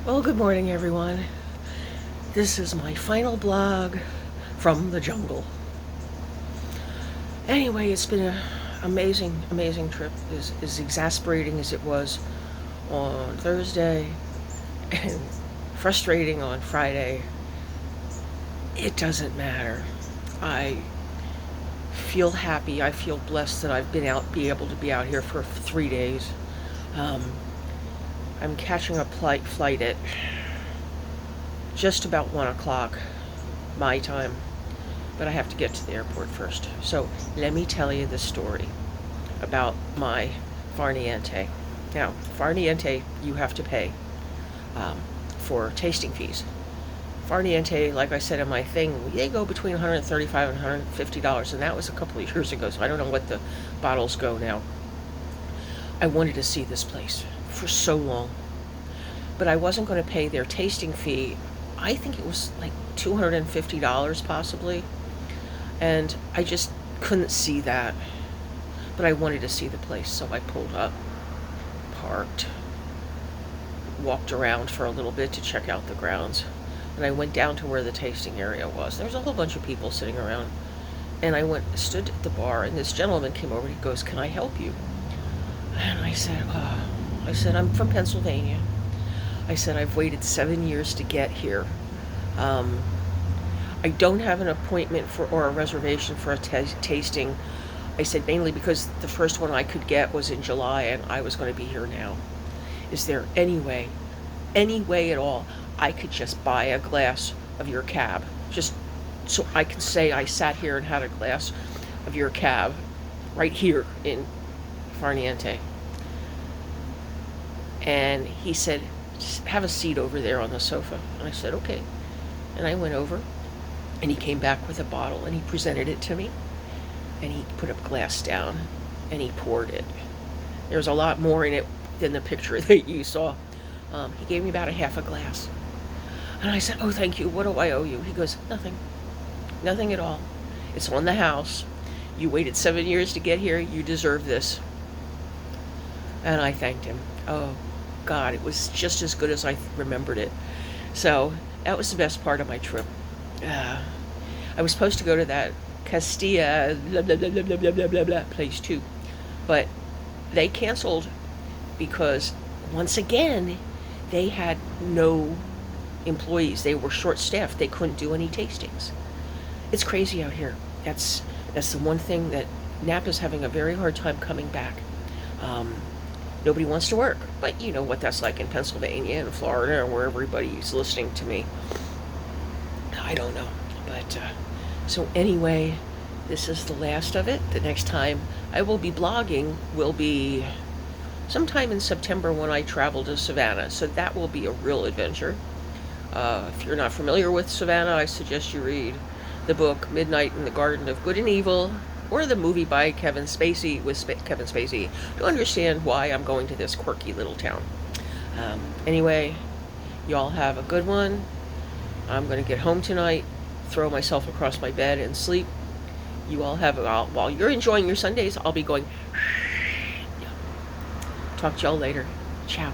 Well, good morning, everyone. This is my final blog from the jungle. Anyway, it's been an amazing trip. As exasperating as it was on Thursday and frustrating on Friday, it doesn't matter. I feel happy. I feel blessed that I've be able to be out here for 3 days. Um, I'm catching a flight at just about 1 o'clock my time, but I have to get to the airport first. So let me tell you the story about my farniente. Now, farniente you have to pay for tasting fees. Farniente, like I said in my thing, they go between $135 and $150, and that was a couple of years ago, so I don't know what the bottles go now. I wanted to see this place for so long, but I wasn't going to pay their tasting fee. I think it was like $250 possibly, and I just couldn't see that. But I wanted to see the place, so I pulled up, parked, walked around for a little bit to check out the grounds, and I went down to where the tasting area was. There was a whole bunch of people sitting around, and I stood at the bar, and this gentleman came over and he goes, "Can I help you?" And I said, "I'm from Pennsylvania." I said, "I've waited 7 years to get here. I don't have an appointment or a reservation for a tasting." I said, mainly because the first one I could get was in July and I was going to be here now. Is there any way at all, I could just buy a glass of your cab? Just so I can say I sat here and had a glass of your cab right here in Farniente. And he said, "Have a seat over there on the sofa." And I said, "Okay." And I went over, and he came back with a bottle, and he presented it to me, and he put a glass down, and he poured it. There's a lot more in it than the picture that you saw. He gave me about a half a glass. And I said, "Oh, thank you. What do I owe you?" He goes, "Nothing. Nothing at all. It's on the house. You waited 7 years to get here. You deserve this." And I thanked him. Oh, God, it was just as good as I remembered it. So that was the best part of my trip. I was supposed to go to that Castilla blah blah blah blah blah blah blah blah place too, but they canceled because once again they had no employees. They were short-staffed. They couldn't do any tastings. It's crazy out here. That's the one thing that Napa's having a very hard time coming back. Nobody wants to work, but you know what that's like in Pennsylvania and Florida, and where everybody's listening to me. I don't know, but so anyway, this is the last of it. The next time I will be blogging will be sometime in September when I travel to Savannah, so that will be a real adventure. If you're not familiar with Savannah, I suggest you read the book Midnight in the Garden of Good and Evil, or the movie by Kevin Spacey with Kevin Spacey, to understand why I'm going to this quirky little town. Anyway, y'all have a good one. I'm going to get home tonight, throw myself across my bed and sleep. You all have, while you're enjoying your Sundays, I'll be going. Talk to y'all later. Ciao.